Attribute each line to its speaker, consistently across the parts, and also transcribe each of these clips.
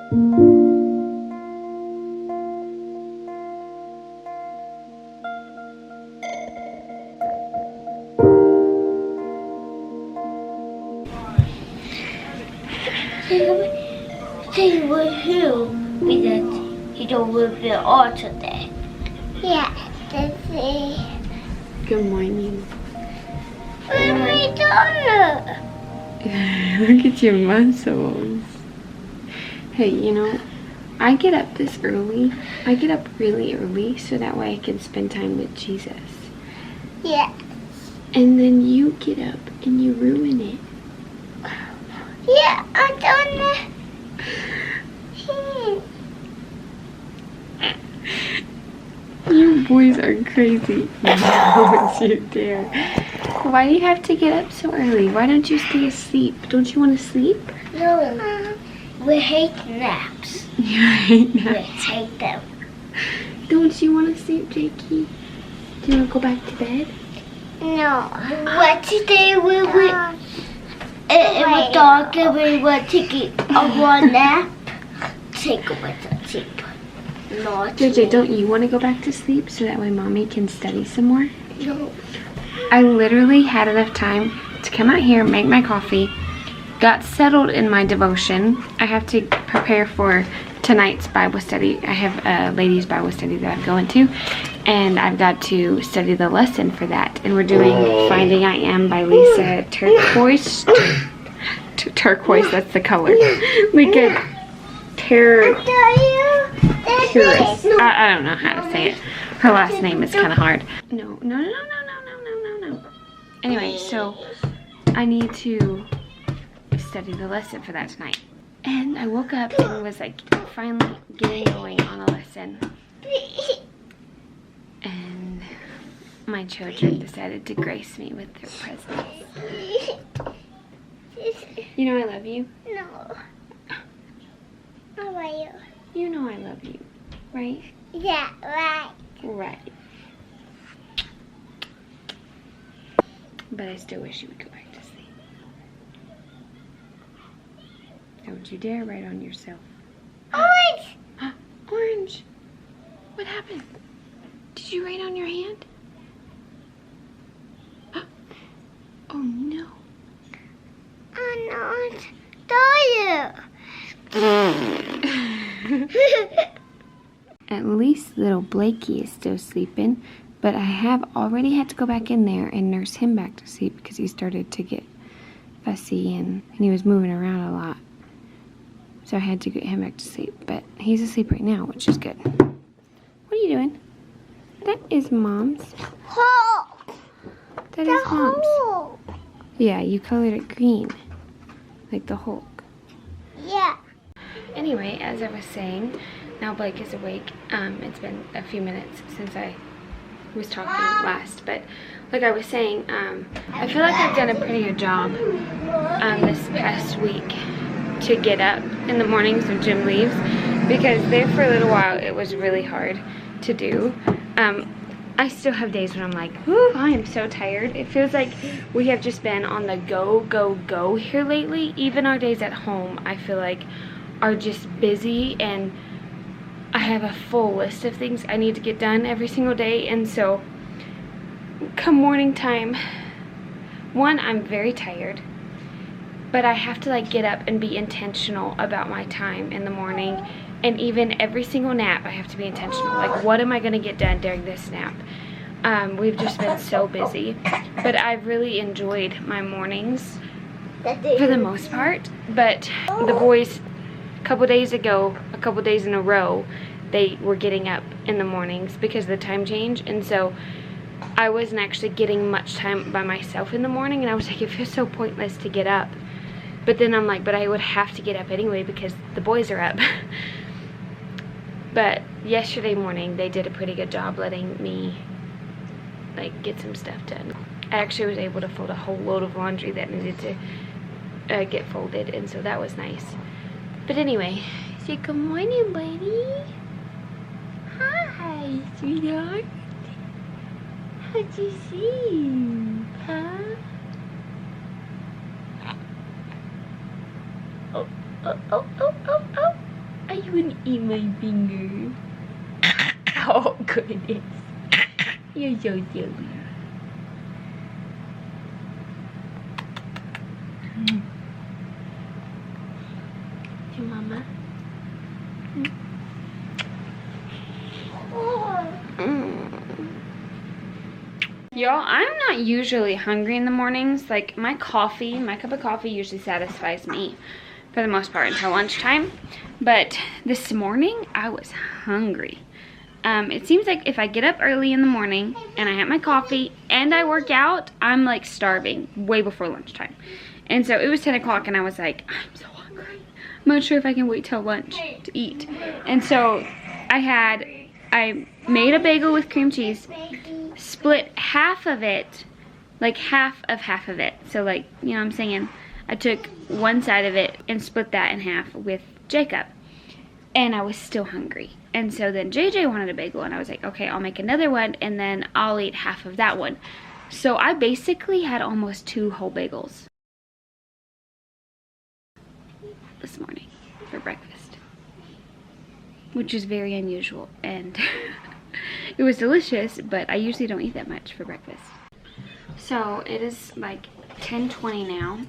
Speaker 1: Say with who? Because you don't live there all today. Yeah, that's it.
Speaker 2: Good morning.
Speaker 1: Where's my daughter?
Speaker 2: Look at your muscles. Hey, you know, I get up this early. I get up really early so that way I can spend time with Jesus.
Speaker 1: Yeah.
Speaker 2: And then you get up and you ruin it.
Speaker 1: Yeah, I don't know.
Speaker 2: You boys are crazy. Don't you dare. Why do you have to get up so early? Why don't you stay asleep? Don't you want to sleep?
Speaker 1: No. We hate naps.
Speaker 2: You hate
Speaker 1: We
Speaker 2: naps.
Speaker 1: hate them.
Speaker 2: Don't you want to sleep, Jakey? Do you want to go back to bed?
Speaker 1: No. What today we it was dark and we were taking a one nap. Take away the sleep. No,
Speaker 2: JJ, don't you want to go back to sleep so that way Mommy can study some more?
Speaker 1: No.
Speaker 2: I literally had enough time to come out here, make my coffee, got settled in my devotion. I have to prepare for tonight's Bible study. I have a ladies' Bible study that I'm going to, and I've got to study the lesson for that. And we're doing Finding I Am by Lisa Turquoise. Turquoise, that's the color. Like a purist. I don't know how to say it. Her last name is kind of hard. No. Anyway, so I need to study the lesson for that tonight. And I woke up and was like finally getting going on a lesson. And my children decided to grace me with their presence. You know I love you?
Speaker 1: No. How about you?
Speaker 2: You know I love you, right?
Speaker 1: Yeah, right.
Speaker 2: Right. But I still wish you would go back to sleep. Don't you dare write on yourself.
Speaker 1: Orange!
Speaker 2: Orange! What happened? Did you write on your hand? Oh no.
Speaker 1: I'm not tired.
Speaker 2: At least little Blakey is still sleeping, but I have already had to go back in there and nurse him back to sleep because he started to get fussy and he was moving around a lot. So I had to get him back to sleep, but he's asleep right now, which is good. What are you doing? That is Mom's. That is Mom's. Yeah, you colored it green, like the Hulk.
Speaker 1: Yeah.
Speaker 2: Anyway, as I was saying, now Blake is awake. It's been a few minutes since I was talking last, but like I was saying, I feel like I've done a pretty good job this past week to get up in the mornings when Jim leaves, because there for a little while it was really hard to do. I still have days when I'm like, whew, I am so tired. It feels like we have just been on the go here lately. Even our days at home, I feel like, are just busy, and I have a full list of things I need to get done every single day. And so come morning time, one, I'm very tired, but I have to like get up and be intentional about my time in the morning. And even every single nap, I have to be intentional. Like, what am I going to get done during this nap? We've just been so busy. But I've really enjoyed my mornings for the most part. But the boys, a couple days in a row, they were getting up in the mornings because of the time change. And so I wasn't actually getting much time by myself in the morning. And I was like, it feels so pointless to get up. But then I'm like, but I would have to get up anyway because the boys are up. But yesterday morning, they did a pretty good job letting me like get some stuff done. I actually was able to fold a whole load of laundry that needed to get folded, and so that was nice. But anyway, say good morning, buddy. Hi, sweetheart. How'd you sleep, huh? Oh. You wanna eat my finger? Oh goodness. You're so silly. To mama. Y'all, I'm not usually hungry in the mornings. Like my cup of coffee usually satisfies me for the most part until lunchtime. But this morning I was hungry. It seems like if I get up early in the morning and I have my coffee and I work out, I'm like starving way before lunchtime. And so it was 10 o'clock and I was like, I'm so hungry. I'm not sure if I can wait till lunch to eat. And so I made a bagel with cream cheese, split half of it, like half of it. So like, you know what I'm saying? I took one side of it and split that in half with Jacob. And I was still hungry. And so then JJ wanted a bagel and I was like, okay, I'll make another one and then I'll eat half of that one. So I basically had almost 2 whole bagels this morning for breakfast, which is very unusual, and it was delicious, but I usually don't eat that much for breakfast. So it is like 10:20 now,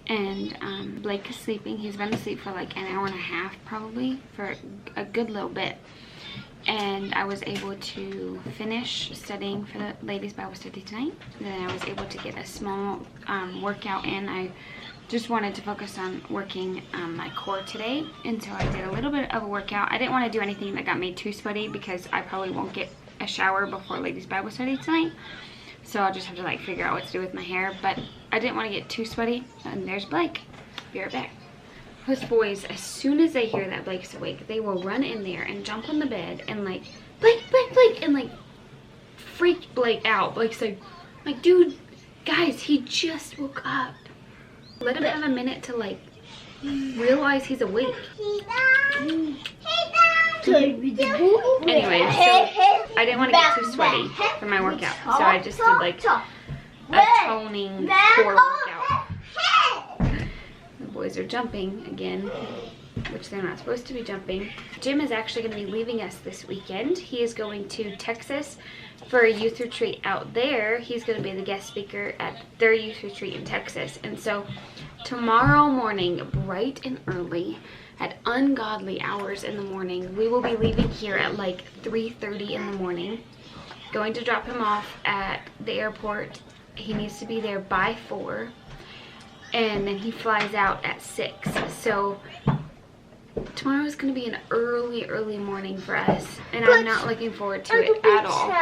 Speaker 2: and Blake is sleeping. He's been asleep for like an hour and a half probably, for a good little bit. And I was able to finish studying for the ladies' Bible study tonight. And then I was able to get a small workout in. I just wanted to focus on working my core today, and so I did a little bit of a workout. I didn't want to do anything that got me too sweaty because I probably won't get a shower before ladies' Bible study tonight. So I'll just have to like figure out what to do with my hair, but I didn't want to get too sweaty. And there's Blake. Be right back. Those boys, as soon as they hear that Blake's awake, they will run in there and jump on the bed and like, Blake, Blake, Blake, and like freak Blake out. Blake's like, dude, guys, he just woke up. Let him have a minute to like realize he's awake. Anyway, so I didn't want to get too sweaty for my workout, so I just did like a toning core workout. The boys are jumping again, which they're not supposed to be jumping. Jim is actually going to be leaving us this weekend. He is going to Texas for a youth retreat out there. He's going to be the guest speaker at their youth retreat in Texas. And so tomorrow morning, bright and early, at ungodly hours in the morning, we will be leaving here at like 3:30 in the morning, going to drop him off at the airport. He needs to be there by 4, and then he flies out at 6. So tomorrow is going to be an early morning for us, and I'm not looking forward to it at all.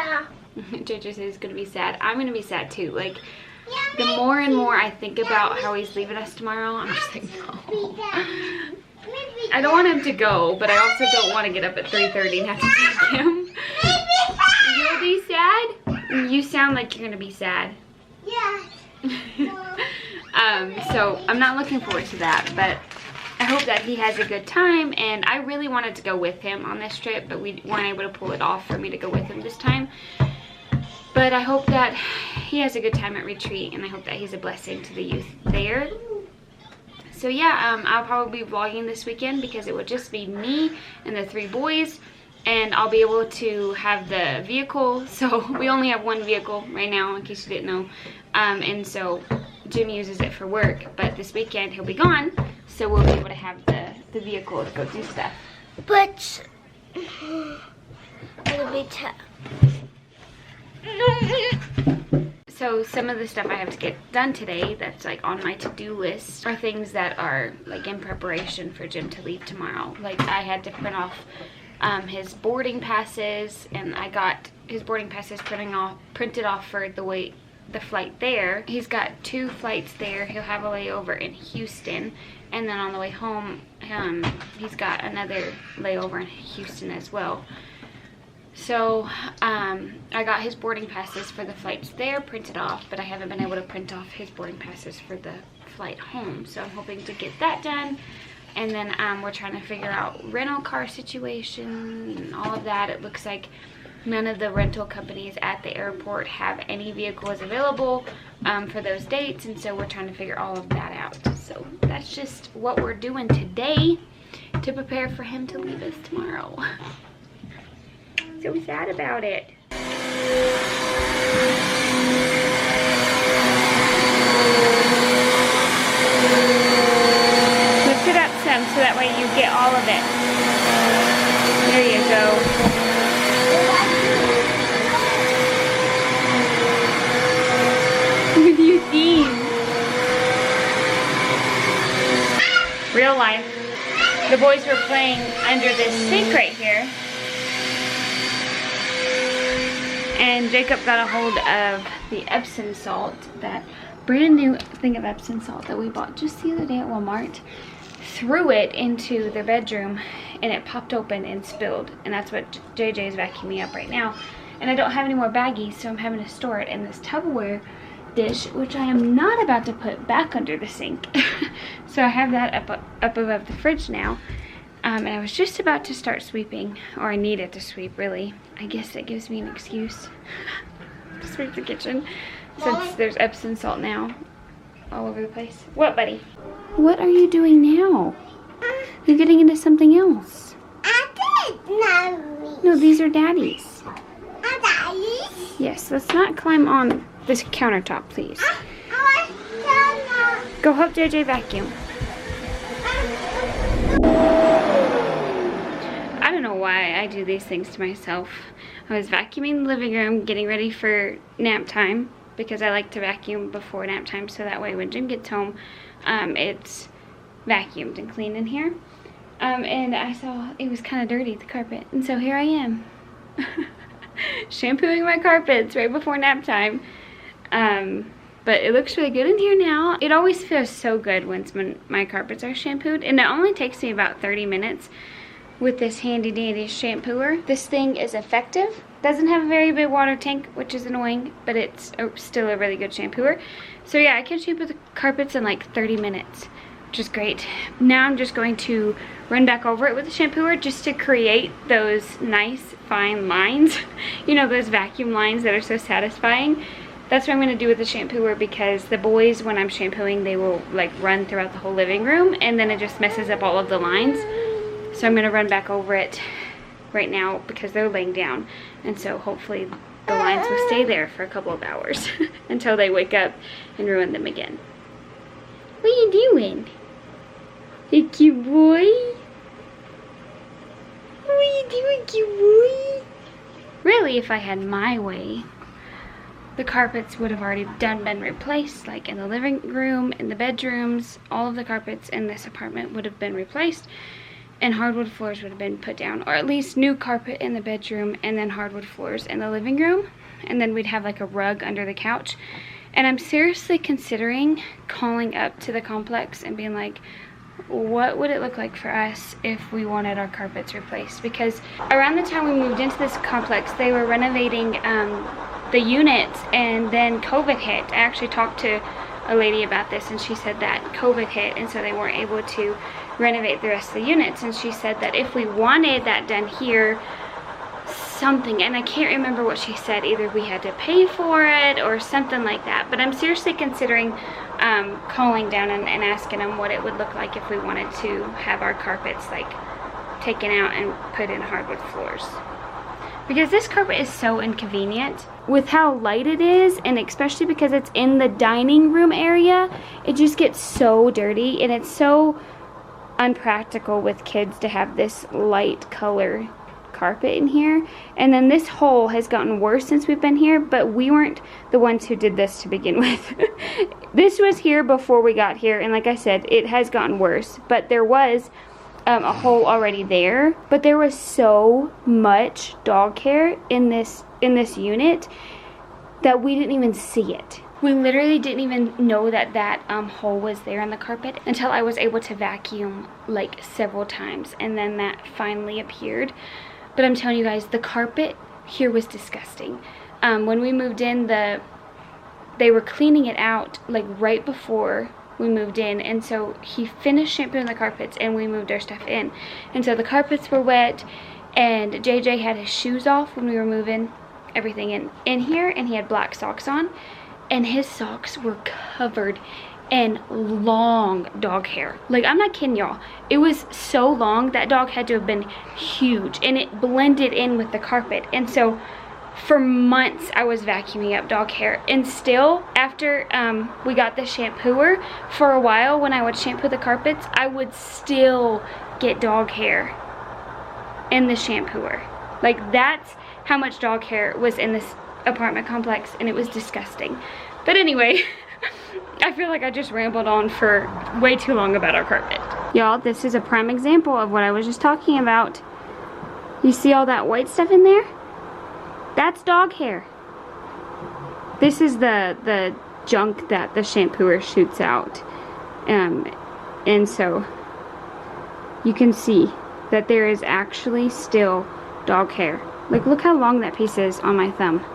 Speaker 2: JJ says it's going to be sad. I'm going to be sad too. Like, the more and more I think about how he's leaving us tomorrow, I'm just like, no. I don't want him to go, but I also don't want to get up at 3:30 and have to take him. You'll be sad? You sound like you're going to be sad.
Speaker 1: Yeah.
Speaker 2: So I'm not looking forward to that, but I hope that he has a good time. And I really wanted to go with him on this trip, but we weren't able to pull it off for me to go with him this time. But I hope that he has a good time at retreat, and I hope that he's a blessing to the youth there. So yeah, I'll probably be vlogging this weekend because it would just be me and the 3 boys, and I'll be able to have the vehicle. So we only have one vehicle right now, in case you didn't know, and so Jim uses it for work, but this weekend he'll be gone, so we'll be able to have the vehicle to go do stuff.
Speaker 1: But it'll be tough.
Speaker 2: So some of the stuff I have to get done today that's like on my to-do list are things that are like in preparation for Jim to leave tomorrow. Like I had to print off his boarding passes, and I got his boarding passes printed off for the flight there. He's got 2 flights there. He'll have a layover in Houston, and then on the way home he's got another layover in Houston as well. So I got his boarding passes for the flights there printed off, but I haven't been able to print off his boarding passes for the flight home. So I'm hoping to get that done. And then we're trying to figure out rental car situation and all of that. It looks like none of the rental companies at the airport have any vehicles available for those dates. And so we're trying to figure all of that out. So that's just what we're doing today. to prepare for him to leave us tomorrow. So sad about it. Lift it up some so that way you get all of it. There you go. What do you think? Real life. The boys were playing under this sink right here. And Jacob got a hold of the Epsom salt, that brand new thing of Epsom salt that we bought just the other day at Walmart. Threw it into their bedroom and it popped open and spilled. And that's what JJ is vacuuming up right now. And I don't have any more baggies, so I'm having to store it in this Tupperware dish, which I am not about to put back under the sink. So I have that up above the fridge now. And I was just about to start sweeping, or I needed to sweep really. I guess it gives me an excuse to sweep the kitchen since there's Epsom salt now all over the place. What, buddy? What are you doing now? You're getting into something else. No, these are Daddy's. Yes, let's not climb on this countertop, please. Go help JJ vacuum. I don't know why I do these things to myself. I was vacuuming the living room, getting ready for nap time, because I like to vacuum before nap time so that way when Jim gets home, it's vacuumed and clean in here. And I saw it was kind of dirty, the carpet, and so here I am. Shampooing my carpets right before nap time. But it looks really good in here now. It always feels so good when my carpets are shampooed, and it only takes me about 30 minutes with this handy dandy shampooer. This thing is effective. Doesn't have a very big water tank, which is annoying, but it's still a really good shampooer. So yeah, I can shampoo the carpets in like 30 minutes, which is great. Now I'm just going to run back over it with the shampooer just to create those nice fine lines. You know, those vacuum lines that are so satisfying. That's what I'm going to do with the shampooer, because the boys, when I'm shampooing, they will like run throughout the whole living room, and then it just messes up all of the lines. So I'm going to run back over it right now because they're laying down, and so hopefully the lines will stay there for a couple of hours until they wake up and ruin them again. What are you doing? Hey, cute boy? What are you doing, cute boy? Really, if I had my way, the carpets would have already been replaced, like in the living room, in the bedrooms. All of the carpets in this apartment would have been replaced, and hardwood floors would have been put down, or at least new carpet in the bedroom and then hardwood floors in the living room, and then we'd have like a rug under the couch. And I'm seriously considering calling up to the complex and being like, what would it look like for us if we wanted our carpets replaced? Because around the time we moved into this complex, they were renovating the units, and then COVID hit. I actually talked to a lady about this, and she said that COVID hit, and so they weren't able to renovate the rest of the units. And she said that if we wanted that done here, something, and I can't remember what she said, either we had to pay for it or something like that. But I'm seriously considering calling down and asking them what it would look like if we wanted to have our carpets like taken out and put in hardwood floors. Because this carpet is so inconvenient with how light it is, and especially because it's in the dining room area, it just gets so dirty, and it's so unpractical with kids to have this light color carpet in here. And then this hole has gotten worse since we've been here, but we weren't the ones who did this to begin with. This was here before we got here, and like I said, it has gotten worse, but there was a hole already there, but there was so much dog hair in this unit that we didn't even see it. We literally didn't even know that that hole was there in the carpet until I was able to vacuum like several times, and then that finally appeared. But I'm telling you guys, the carpet here was disgusting. When we moved in, they were cleaning it out like right before we moved in, and so he finished shampooing the carpets and we moved our stuff in, and so the carpets were wet, and JJ had his shoes off when we were moving everything in here, and he had black socks on, and his socks were covered and long dog hair. Like, I'm not kidding y'all. It was so long, that dog had to have been huge, and it blended in with the carpet. And so for months I was vacuuming up dog hair, and still after we got the shampooer, for a while when I would shampoo the carpets, I would still get dog hair in the shampooer. Like, that's how much dog hair was in this apartment complex, and it was disgusting. But anyway, I feel like I just rambled on for way too long about our carpet. Y'all, this is a prime example of what I was just talking about. You see all that white stuff in there? That's dog hair. This is the junk that the shampooer shoots out. And so you can see that there is actually still dog hair. Like, look how long that piece is on my thumb.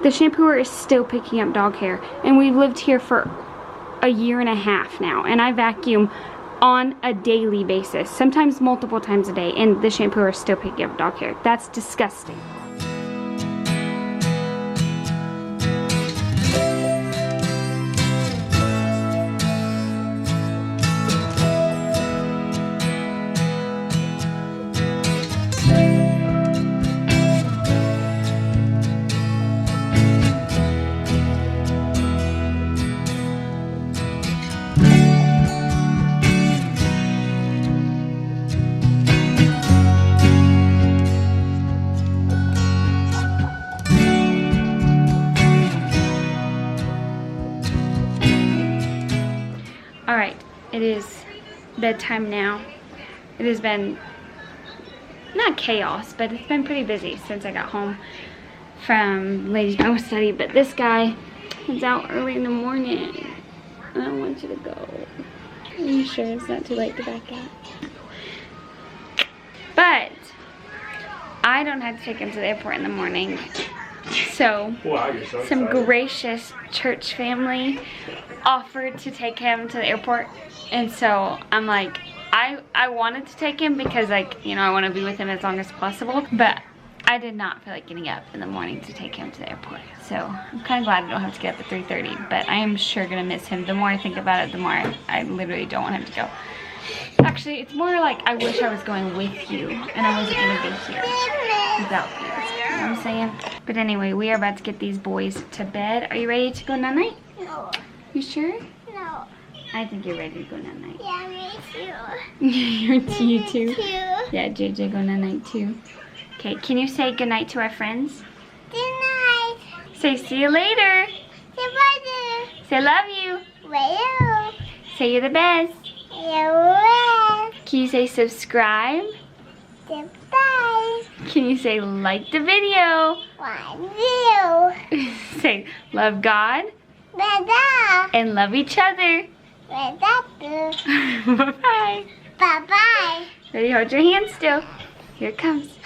Speaker 2: The shampooer is still picking up dog hair, and we've lived here for a year and a half now, and I vacuum on a daily basis, sometimes multiple times a day, and the shampooer is still picking up dog hair. That's disgusting. Alright, it is bedtime now. It has been, not chaos, but it's been pretty busy since I got home from ladies' Bible study. But this guy is out early in the morning. I don't want you to go. Are you sure it's not too late to back out? But I don't have to take him to the airport in the morning. So, some gracious church family offered to take him to the airport. And so, I'm like, I wanted to take him because, like, you know, I want to be with him as long as possible. But I did not feel like getting up in the morning to take him to the airport. So, I'm kind of glad I don't have to get up at 3:30. But I am sure going to miss him. The more I think about it, the more I literally don't want him to go. Actually, it's more like I wish I was going with you and I wasn't going to be here without you. You know what I'm saying? But anyway, we are about to get these boys to bed. Are you ready to go night-night?
Speaker 1: No.
Speaker 2: You sure?
Speaker 1: No.
Speaker 2: I think you're ready to go night-night.
Speaker 1: Yeah, me too.
Speaker 2: You too? Yeah, JJ go night-night too. Okay, can you say goodnight to our friends?
Speaker 1: Good night.
Speaker 2: Say see you later.
Speaker 1: Goodbye.
Speaker 2: Say love you.
Speaker 1: Well.
Speaker 2: Say you're the best.
Speaker 1: Yeah.
Speaker 2: Can you say subscribe?
Speaker 1: Goodbye.
Speaker 2: Can you say like the video?
Speaker 1: One view.
Speaker 2: Say love God
Speaker 1: Bye-bye.
Speaker 2: and love each other.
Speaker 1: Bye-bye.
Speaker 2: Bye-bye.
Speaker 1: Bye-bye.
Speaker 2: Ready, hold your hand still. Here it comes.